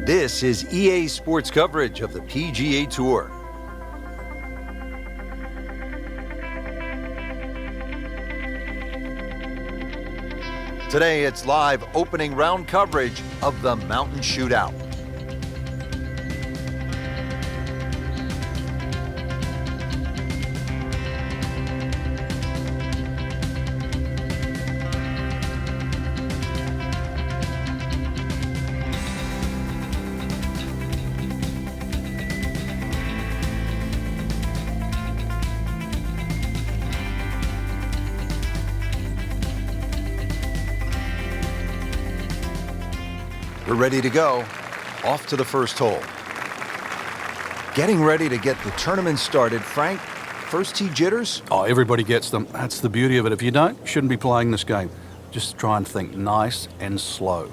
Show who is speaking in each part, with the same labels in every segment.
Speaker 1: This is EA Sports coverage of the PGA Tour. Today, it's live opening round coverage of the Mountain Shootout. We're ready to go. Off to the first hole. Getting ready to get the tournament started. Frank, first tee jitters?
Speaker 2: Oh, everybody gets them. That's the beauty of it. If you don't, you shouldn't be playing this game. Just try and think nice and slow.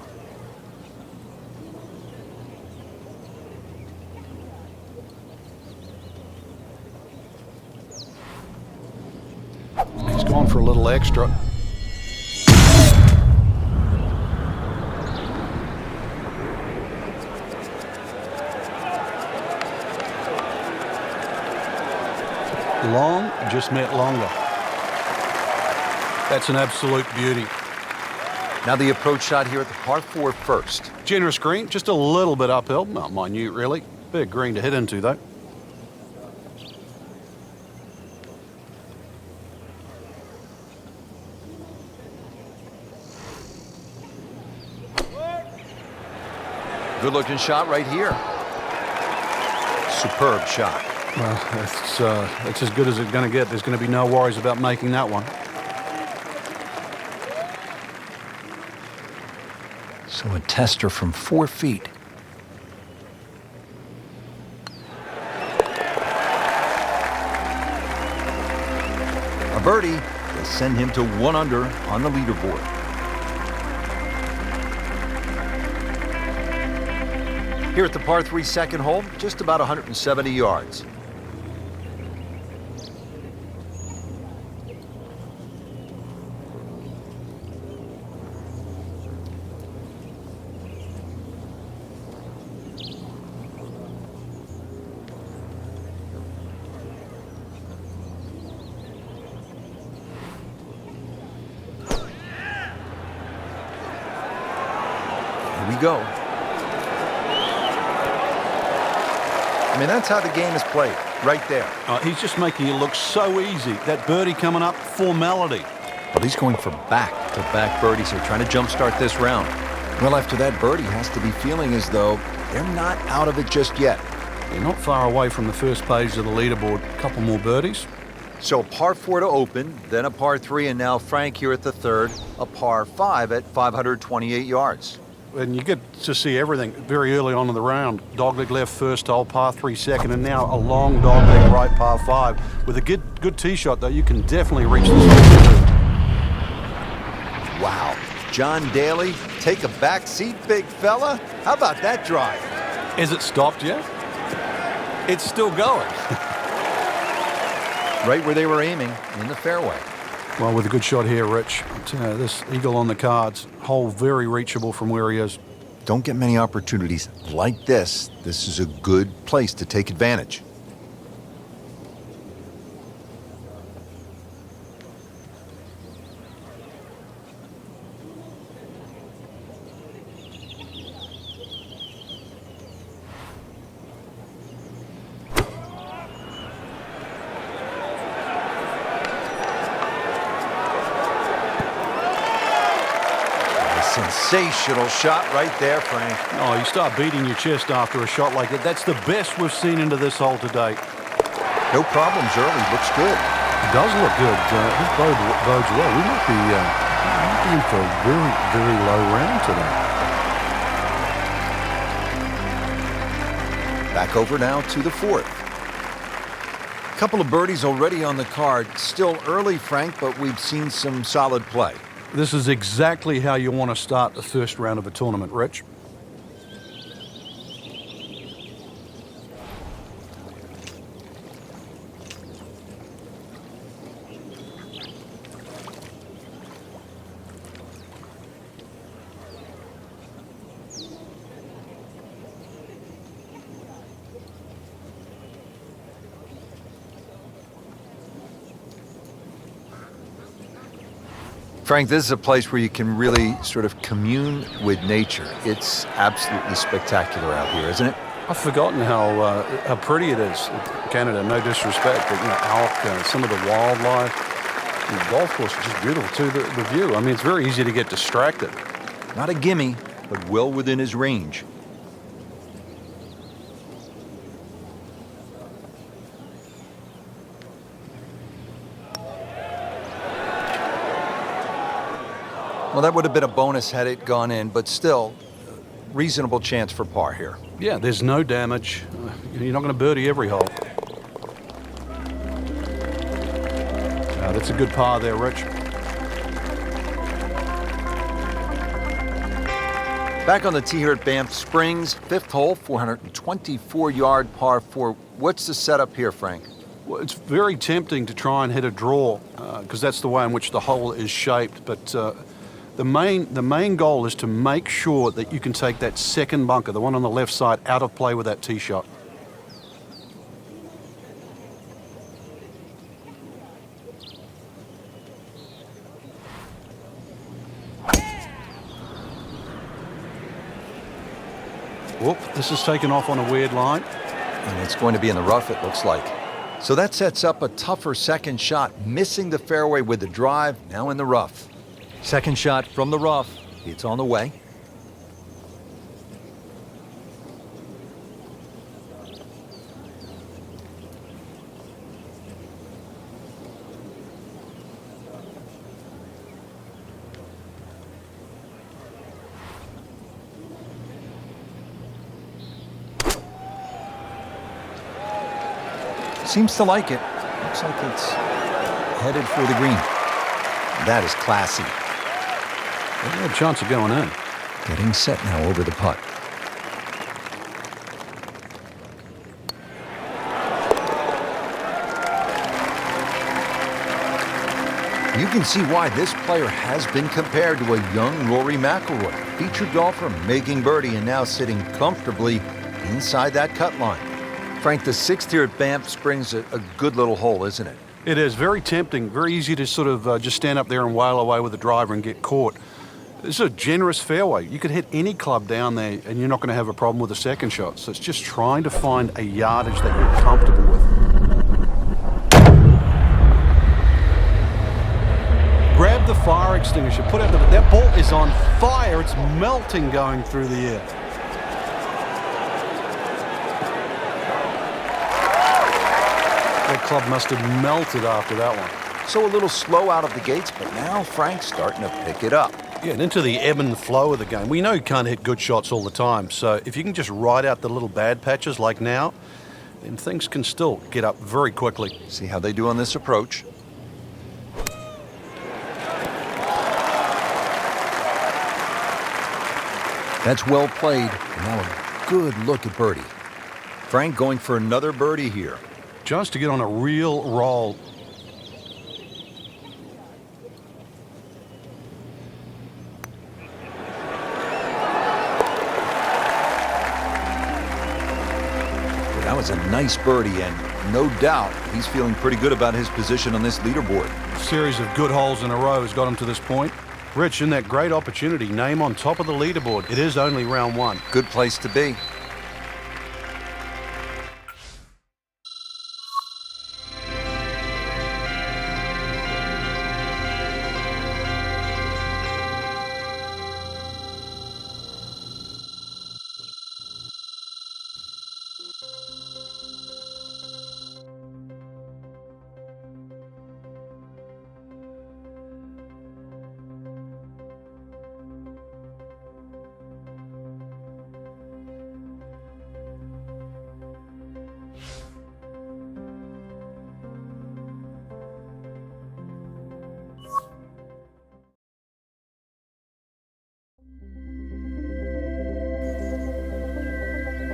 Speaker 2: He's gone for a little extra. Long just meant longer. That's an absolute beauty.
Speaker 1: Now the approach shot here at the par 4 first.
Speaker 2: Generous green, just a little bit uphill. Not minute, really. Big green to hit into, though.
Speaker 1: Good-looking shot right here. Superb shot.
Speaker 2: Well, it's as good as it's going to get. There's going to be no worries about making that one.
Speaker 1: So a tester from 4 feet. A birdie will send him to 1 under on the leaderboard. Here at the par 3 second hole, just about 170 yards. Here we go. I mean, that's how the game is played, right there.
Speaker 2: He's just making it look so easy. That birdie coming up, formality.
Speaker 1: But he's going for back-to-back birdies here, trying to jumpstart this round. Well, after that birdie, he has to be feeling as though they're not out of it just yet.
Speaker 2: They're not far away from the first page of the leaderboard. A couple more birdies.
Speaker 1: So a par 4 to open, then a par 3, and now Frank here at the third, a par 5 at 528 yards.
Speaker 2: And you get to see everything very early on in the round. Dogleg left first hole, par 3 second, and now a long dogleg right, par 5. With a good tee shot, though, you can definitely reach this hole.
Speaker 1: Wow. John Daly, take a back seat, big fella. How about that drive?
Speaker 2: Is it stopped yet? It's still going.
Speaker 1: Right where they were aiming, in the fairway.
Speaker 2: Well, with a good shot here, Rich. This eagle on the cards, hole very reachable from where he is.
Speaker 1: Don't get many opportunities like this. This is a good place to take advantage. Sensational shot right there, Frank.
Speaker 2: Oh, you start beating your chest after a shot like that. That's the best we've seen into this hole today.
Speaker 1: No problems early. Looks good.
Speaker 2: It does look good. This bodes well. We might be in for a very, very low round today.
Speaker 1: Back over now to the fourth. Couple of birdies already on the card. Still early, Frank, but we've seen some solid play.
Speaker 2: This is exactly how you want to start the first round of a tournament, Rich.
Speaker 1: Frank, this is a place where you can really sort of commune with nature. It's absolutely spectacular out here, isn't it?
Speaker 2: I've forgotten how pretty it is. Canada, no disrespect, but elk, some of the wildlife. And the golf course is just beautiful too. The view. I mean, it's very easy to get distracted.
Speaker 1: Not a gimme, but well within his range. Well, that would have been a bonus had it gone in, but still, reasonable chance for par here.
Speaker 2: Yeah, there's no damage. You're not going to birdie every hole. That's a good par there, Rich.
Speaker 1: Back on the tee here at Banff Springs, 5th hole, 424-yard par 4. What's the setup here, Frank?
Speaker 2: Well, it's very tempting to try and hit a draw because that's the way in which the hole is shaped. But the main goal is to make sure that you can take that second bunker, the one on the left side, out of play with that tee shot. Whoop, this is taken off on a weird line.
Speaker 1: And it's going to be in the rough, it looks like. So that sets up a tougher second shot, missing the fairway with the drive, now in the rough. Second shot from the rough. It's on the way. Seems to like it. Looks like it's headed for the green. That is classy.
Speaker 2: There's no chance of going in.
Speaker 1: Getting set now over the putt. You can see why this player has been compared to a young Rory McIlroy, featured golfer making birdie and now sitting comfortably inside that cut line. Frank, the 6th here at Banff Springs, a good little hole, isn't it?
Speaker 2: It is very tempting, very easy to sort of just stand up there and wail away with the driver and get caught. This is a generous fairway. You could hit any club down there and you're not going to have a problem with the second shot. So it's just trying to find a yardage that you're comfortable with. Grab the fire extinguisher, put out that ball is on fire. It's melting going through the air. That club must have melted after that one.
Speaker 1: So a little slow out of the gates, but now Frank's starting to pick it up.
Speaker 2: Yeah, and into the ebb and flow of the game. We know you can't hit good shots all the time, so if you can just ride out the little bad patches like now, then things can still get up very quickly.
Speaker 1: See how they do on this approach. That's well played, and now a good look at birdie. Frank going for another birdie here.
Speaker 2: Just to get on a real roll.
Speaker 1: That was a nice birdie, and no doubt he's feeling pretty good about his position on this leaderboard.
Speaker 2: A series of good holes in a row has got him to this point. Rich, in that great opportunity, name on top of the leaderboard. It is only round one.
Speaker 1: Good place to be.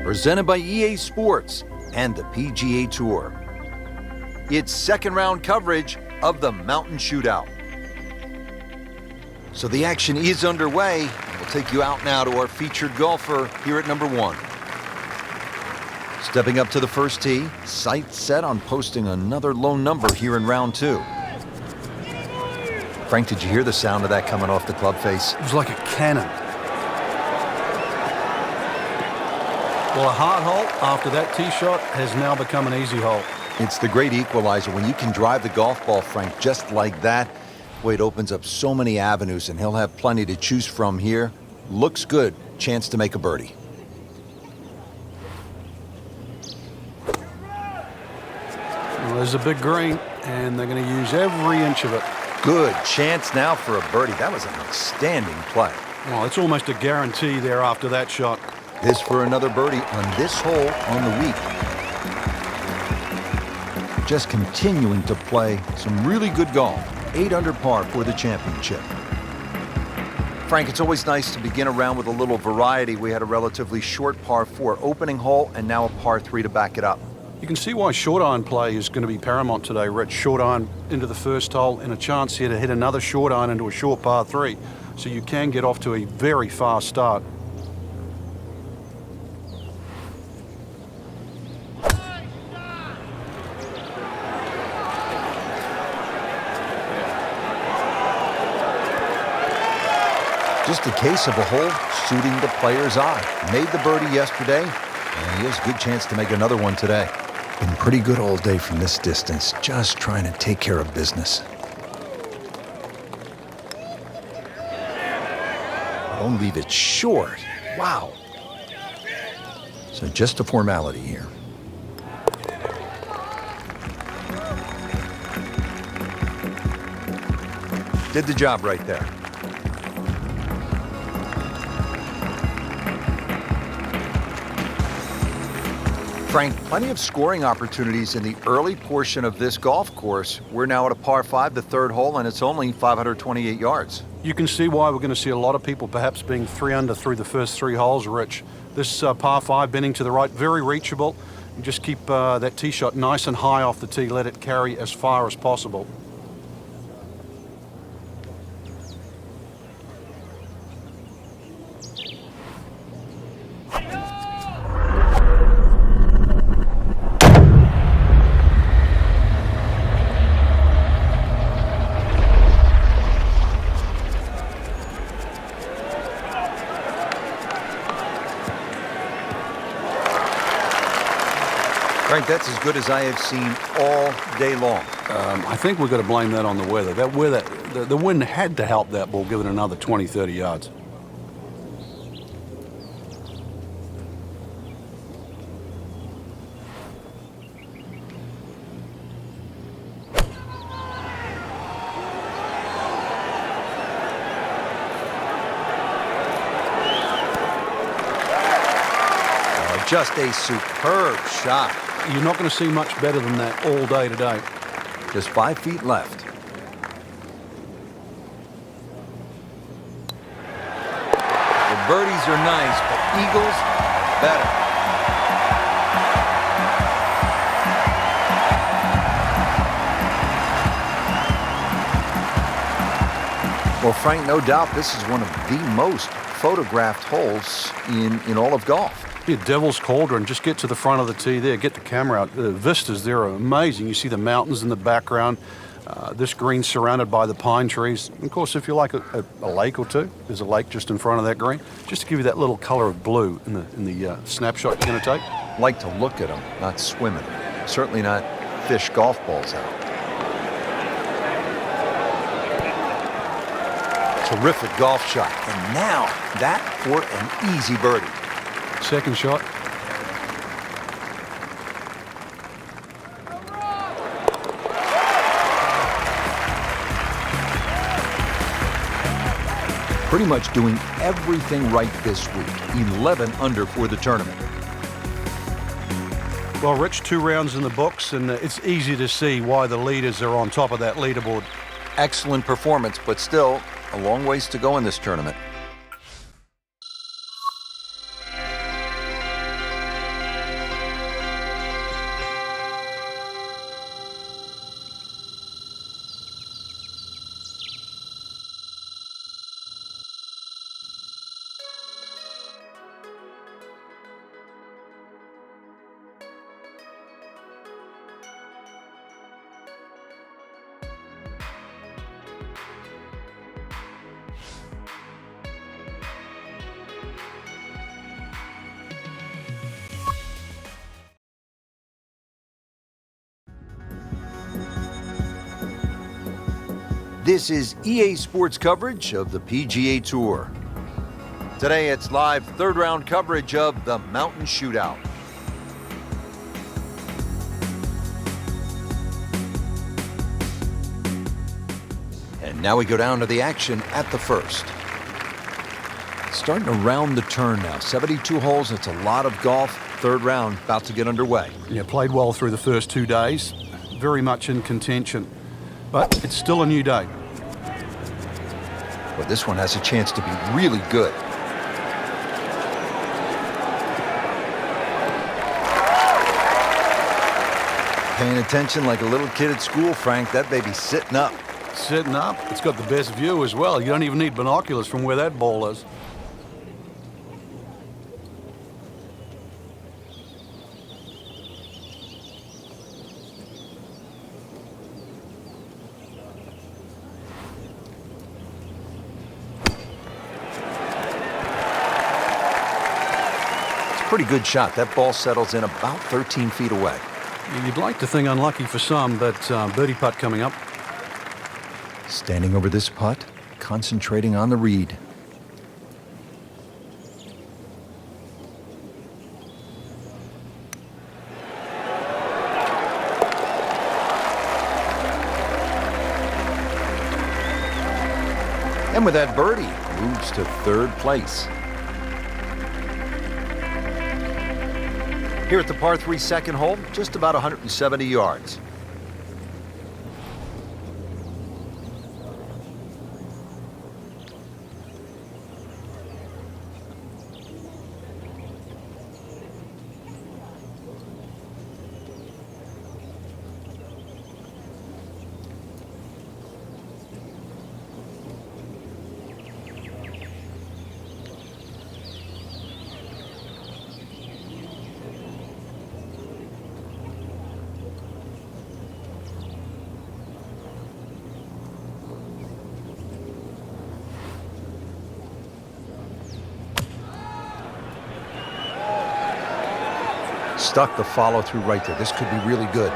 Speaker 1: Presented by EA Sports and the PGA Tour. It's second round coverage of the Mountain Shootout. So the action is underway. We'll take you out now to our featured golfer here at number 1. Stepping up to the first tee, sights set on posting another low number here in round 2. Frank, did you hear the sound of that coming off the club face?
Speaker 2: It was like a cannon. Well, a hard hole after that tee shot has now become an easy hole.
Speaker 1: It's the great equalizer. When you can drive the golf ball, Frank, just like that, boy, it opens up so many avenues, and he'll have plenty to choose from here. Looks good. Chance to make a birdie.
Speaker 2: Well, there's a big green, and they're going to use every inch of it.
Speaker 1: Good chance now for a birdie. That was an outstanding play.
Speaker 2: Well, it's almost a guarantee there after that shot.
Speaker 1: This for another birdie on this hole on the week. Just continuing to play some really good golf. 8 under par for the championship. Frank, it's always nice to begin a round with a little variety. We had a relatively short par 4 opening hole and now a par 3 to back it up.
Speaker 2: You can see why short iron play is going to be paramount today, Rich. Short iron into the first hole and a chance here to hit another short iron into a short par 3. So you can get off to a very fast start.
Speaker 1: Just a case of a hole suiting the player's eye. Made the birdie yesterday, and he has a good chance to make another one today. Been pretty good all day from this distance, just trying to take care of business. Don't leave it short. Wow. So just a formality here. Did the job right there. Frank, plenty of scoring opportunities in the early portion of this golf course. We're now at a par 5, the third hole, and it's only 528 yards.
Speaker 2: You can see why we're going to see a lot of people perhaps being 3 under through the first 3 holes, Rich. This par 5 bending to the right, very reachable. And just keep that tee shot nice and high off the tee. Let it carry as far as possible.
Speaker 1: Frank, that's as good as I have seen all day long.
Speaker 2: I think we've got to blame that on the weather. That weather, the wind had to help that ball give it another 20, 30 yards.
Speaker 1: Just a superb shot.
Speaker 2: You're not going to see much better than that all day today.
Speaker 1: Just 5 feet left. The birdies are nice, but eagles better. Well, Frank, no doubt this is one of the most photographed holes in all of golf.
Speaker 2: Yeah, Devil's Cauldron, just get to the front of the tee there, get the camera out. The vistas there are amazing. You see the mountains in the background. This green surrounded by the pine trees. Of course, if you like a lake or two, there's a lake just in front of that green, just to give you that little color of blue in the snapshot you're going to take.
Speaker 1: Like to look at them, not swim in them. Certainly not fish golf balls out. Terrific golf shot. And now that for an easy birdie.
Speaker 2: Second shot.
Speaker 1: Pretty much doing everything right this week. 11 under for the tournament.
Speaker 2: Well, Rich, 2 rounds in the books, and it's easy to see why the leaders are on top of that leaderboard.
Speaker 1: Excellent performance, but still a long ways to go in this tournament. This is EA Sports coverage of the PGA Tour. Today it's live third round coverage of the Mountain Shootout. And now we go down to the action at the first. Starting to round the turn now. 72 holes, it's a lot of golf. Third round about to get underway.
Speaker 2: Yeah, played well through the first 2 days. Very much in contention. But it's still a new day.
Speaker 1: But this one has a chance to be really good. Paying attention like a little kid at school, Frank. That baby's sitting up.
Speaker 2: Sitting up. It's got the best view as well. You don't even need binoculars from where that ball is.
Speaker 1: Pretty good shot. That ball settles in about 13 feet away.
Speaker 2: You'd like to think unlucky for some, but birdie putt coming up.
Speaker 1: Standing over this putt, concentrating on the read. And with that birdie, moves to third place. Here at the par 3 second hole, just about 170 yards. Stuck the follow through right there. This could be really good.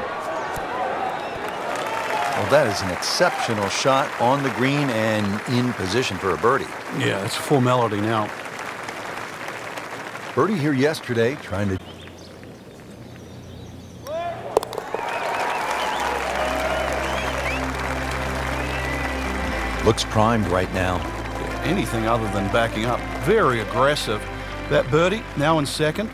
Speaker 1: Well, that is an exceptional shot on the green and in position for a birdie.
Speaker 2: Yeah, it's a formality now.
Speaker 1: Birdie here yesterday, trying to... Looks primed right now.
Speaker 2: Anything other than backing up. Very aggressive. That birdie, now in second.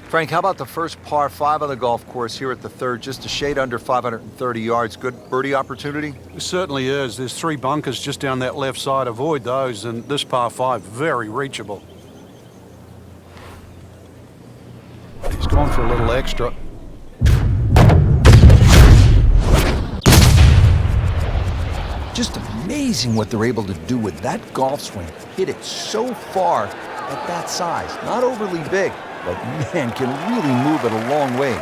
Speaker 1: Frank, how about the first par 5 on the golf course here at the third, just a shade under 530 yards. Good birdie opportunity?
Speaker 2: It certainly is. There's 3 bunkers just down that left side. Avoid those, and this par 5, very reachable. He's gone for a little extra.
Speaker 1: Just amazing what they're able to do with that golf swing. Hit it so far at that size. Not overly big, but man, can really move it a long ways.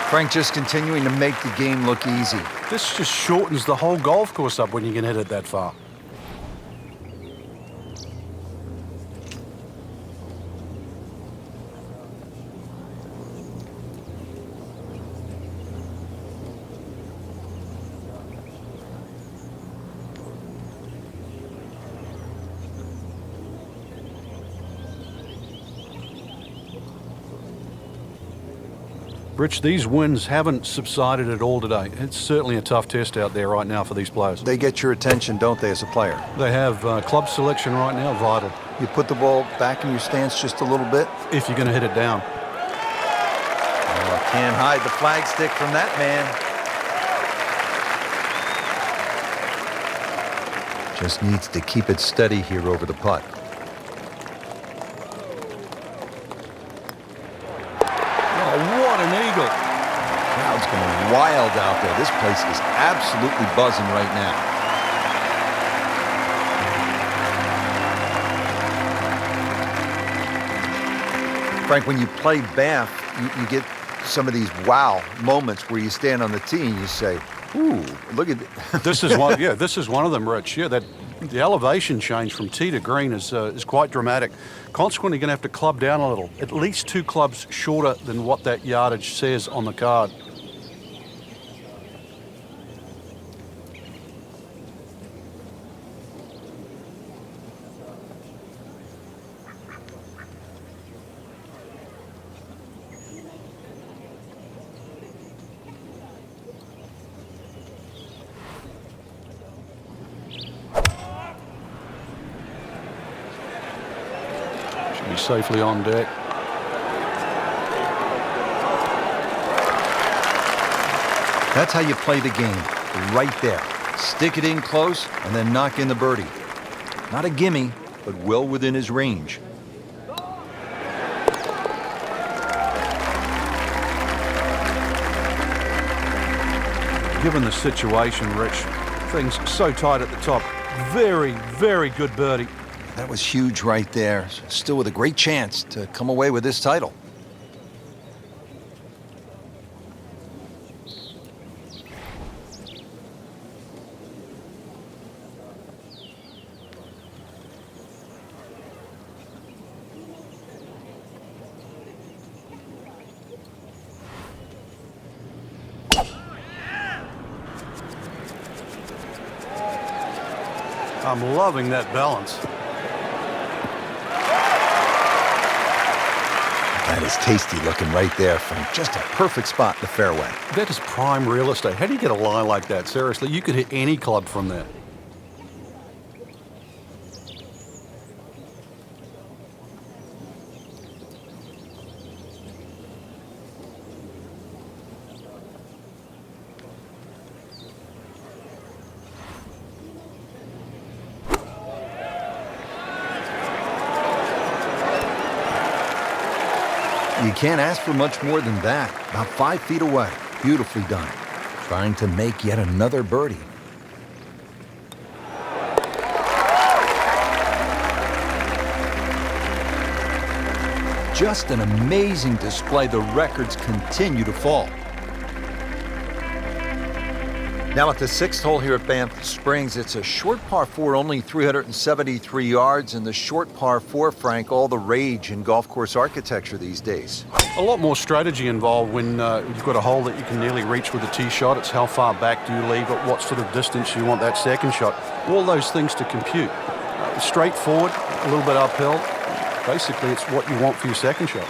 Speaker 1: Frank just continuing to make the game look easy.
Speaker 2: This just shortens the whole golf course up when you can hit it that far. Rich, these winds haven't subsided at all today. It's certainly a tough test out there right now for these players.
Speaker 1: They get your attention, don't they, as a player?
Speaker 2: They have club selection right now, vital.
Speaker 1: You put the ball back in your stance just a little bit.
Speaker 2: If you're going to hit it down.
Speaker 1: Oh, can't hide the flagstick from that man. Just needs to keep it steady here over the putt.
Speaker 2: What an eagle.
Speaker 1: Crowd's going wild out there. This place is absolutely buzzing right now. Frank, when you play Banff, you get some of these wow moments where you stand on the tee and you say, ooh, look at
Speaker 2: this is one. Yeah, this is one of them, Rich. Yeah, the elevation change from tee to green is quite dramatic. Consequently, you're going to have to club down a little, at least 2 clubs shorter than what that yardage says on the card. Be safely on deck.
Speaker 1: That's how you play the game, right there. Stick it in close and then knock in the birdie. Not a gimme, but well within his range.
Speaker 2: Given the situation, Rich, things so tight at the top. Very, very good birdie.
Speaker 1: That was huge right there. Still with a great chance to come away with this title.
Speaker 2: I'm loving that balance.
Speaker 1: That is tasty looking right there from just a perfect spot in the fairway.
Speaker 2: That is prime real estate. How do you get a lie like that? Seriously, you could hit any club from there.
Speaker 1: You can't ask for much more than that. About 5 feet away. Beautifully done. Trying to make yet another birdie. Just an amazing display. The records continue to fall. Now at the 6th hole here at Banff Springs, it's a short par 4, only 373 yards, and the short par 4, Frank, all the rage in golf course architecture these days.
Speaker 2: A lot more strategy involved when you've got a hole that you can nearly reach with a tee shot. It's how far back do you leave it, what sort of distance you want that second shot. All those things to compute. Straightforward, a little bit uphill. Basically, it's what you want for your second shot.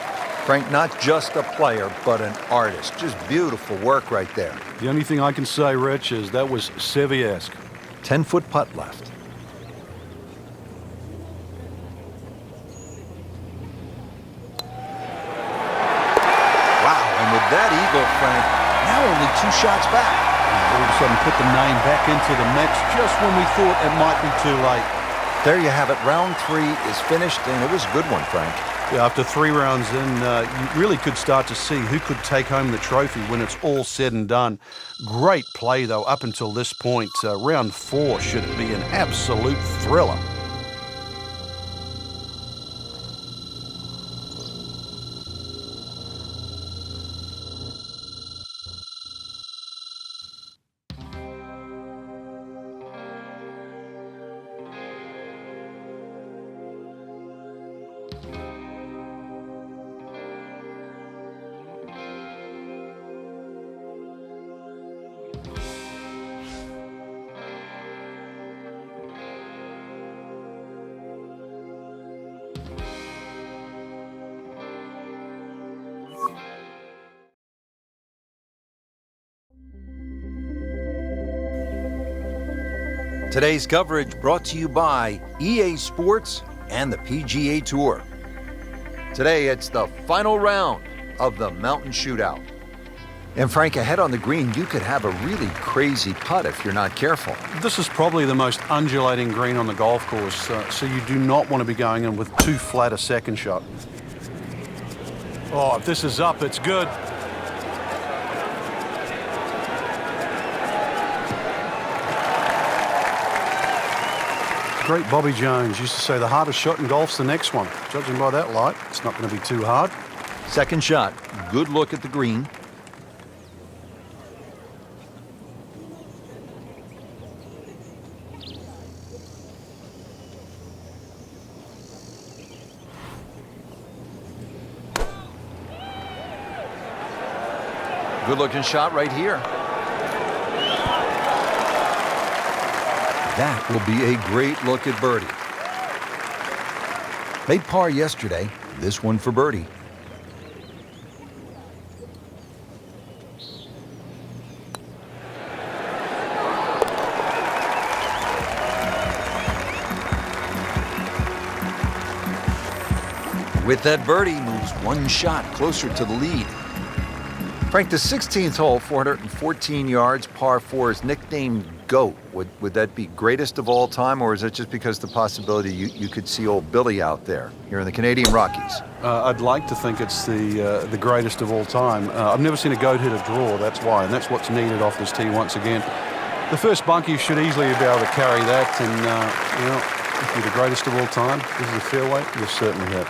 Speaker 1: Frank, not just a player, but an artist. Just beautiful work right there.
Speaker 2: The only thing I can say, Rich, is that was Seve-esque.
Speaker 1: 10-foot putt left. Wow, and with that eagle, Frank, now only 2 shots back.
Speaker 2: All of a sudden put the name back into the mix just when we thought it might be too late.
Speaker 1: There you have it. Round 3 is finished, and it was a good one, Frank.
Speaker 2: Yeah, after 3 rounds in, you really could start to see who could take home the trophy when it's all said and done. Great play, though, up until this point. Round 4 should be an absolute thriller.
Speaker 1: Today's coverage brought to you by EA Sports and the PGA Tour. Today, it's the final round of the Mountain Shootout. And Frank, ahead on the green, you could have a really crazy putt if you're not careful.
Speaker 2: This is probably the most undulating green on the golf course, so you do not want to be going in with too flat a second shot. Oh, if this is up, it's good. Great Bobby Jones used to say the hardest shot in golf's the next one. Judging by that light, it's not going to be too hard.
Speaker 1: Second shot, good look at the green. Good looking shot right here. That will be a great look at birdie. Made par yesterday, this one for birdie. With that birdie, moves one shot closer to the lead. Frank, the 16th hole, 414 yards, par 4, is nicknamed GOAT. Would that be greatest of all time, or is it just because the possibility you could see old Billy out there here in the Canadian Rockies?
Speaker 2: I'd like to think it's the greatest of all time. I've never seen a GOAT hit a draw, that's why, and that's what's needed off this tee once again. The first bunker should easily be able to carry that, and, if you're the greatest of all time, this is a fairway, you'll certainly hit.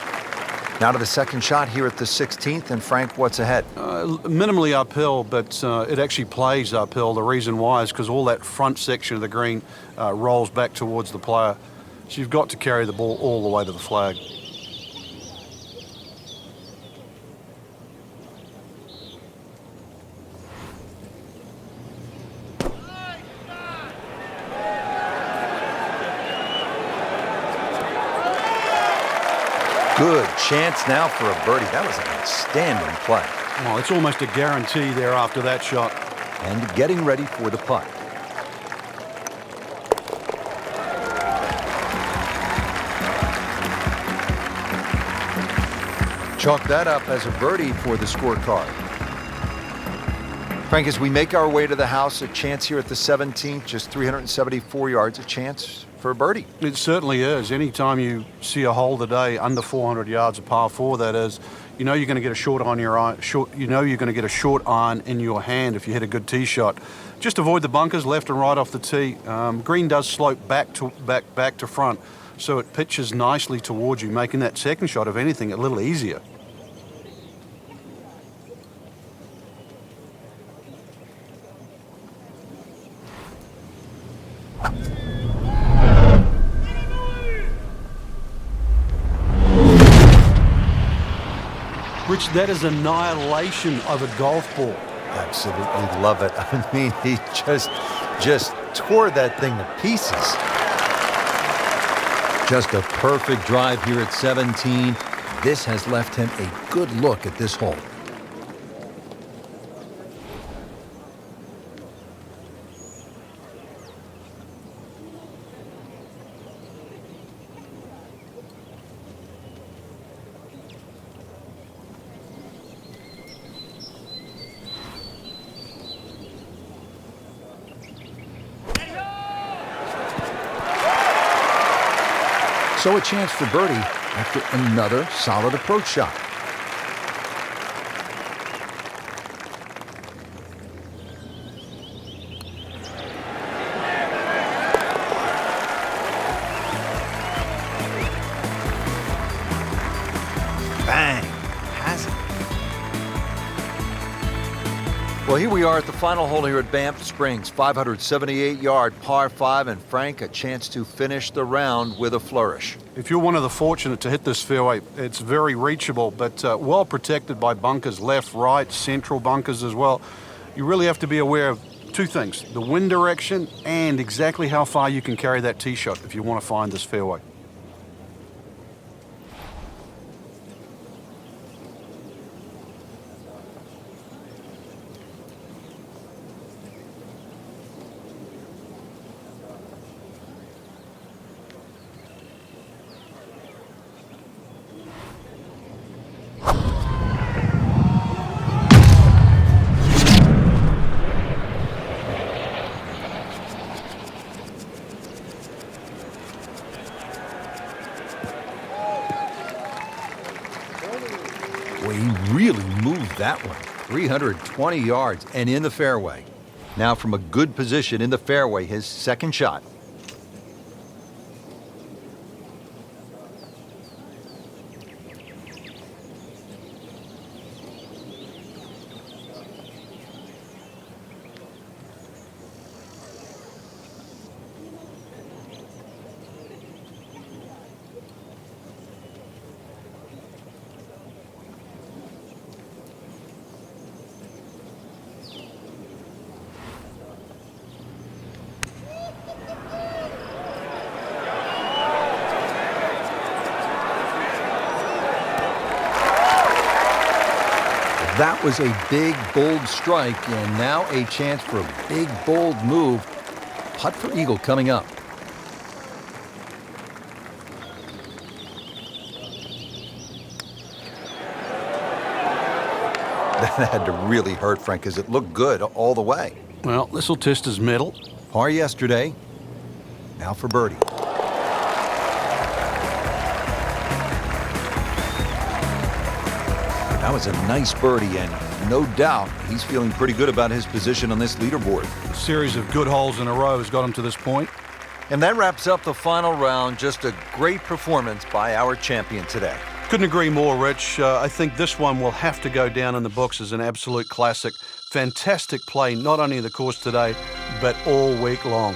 Speaker 1: Now to the second shot here at the 16th, and Frank, what's ahead?
Speaker 2: Minimally uphill, but it actually plays uphill. The reason why is because all that front section of the green rolls back towards the player. So you've got to carry the ball all the way to the flag.
Speaker 1: Good chance now for a birdie. That was an outstanding play.
Speaker 2: Well, it's almost a guarantee there after that shot.
Speaker 1: And getting ready for the putt. Chalk that up as a birdie for the scorecard. Frank, as we make our way to the house, a chance here at the 17th, just 374 yards, a chance for a birdie.
Speaker 2: It certainly is. Anytime you see a hole today under 400 yards, a par 4 that is, you know you're going to get a short on your iron. You know you're going to get a short iron in your hand if you hit a good tee shot. Just avoid the bunkers left and right off the tee. Green does slope back to front, so it pitches nicely towards you, making that second shot, if anything, a little easier. Rich, that is annihilation of a golf ball.
Speaker 1: Absolutely love it. I mean, he just tore that thing to pieces. Just a perfect drive here at 17. This has left him a good look at this hole. So a chance for birdie after another solid approach shot. Bang! Has it. Well, here we are at the final hole here at Banff Springs, 578-yard par 5, and Frank, a chance to finish the round with a flourish.
Speaker 2: If you're one of the fortunate to hit this fairway, it's very reachable, but well protected by bunkers, left, right, central bunkers as well. You really have to be aware of two things, the wind direction and exactly how far you can carry that tee shot if you want to find this fairway.
Speaker 1: Well, he really moved that one. 320 yards and in the fairway. Now from a good position in the fairway, his second shot. That was a big, bold strike, and now a chance for a big, bold move. Putt for eagle coming up. That had to really hurt Frank because it looked good all the way.
Speaker 2: Well, this will test his mettle.
Speaker 1: Par yesterday. Now for birdie. That was a nice birdie, and no doubt he's feeling pretty good about his position on this leaderboard.
Speaker 2: A series of good holes in a row has got him to this point.
Speaker 1: And that wraps up the final round. Just a great performance by our champion today.
Speaker 2: Couldn't agree more, Rich. I think this one will have to go down in the books as an absolute classic. Fantastic play, not only in the course today, but all week long.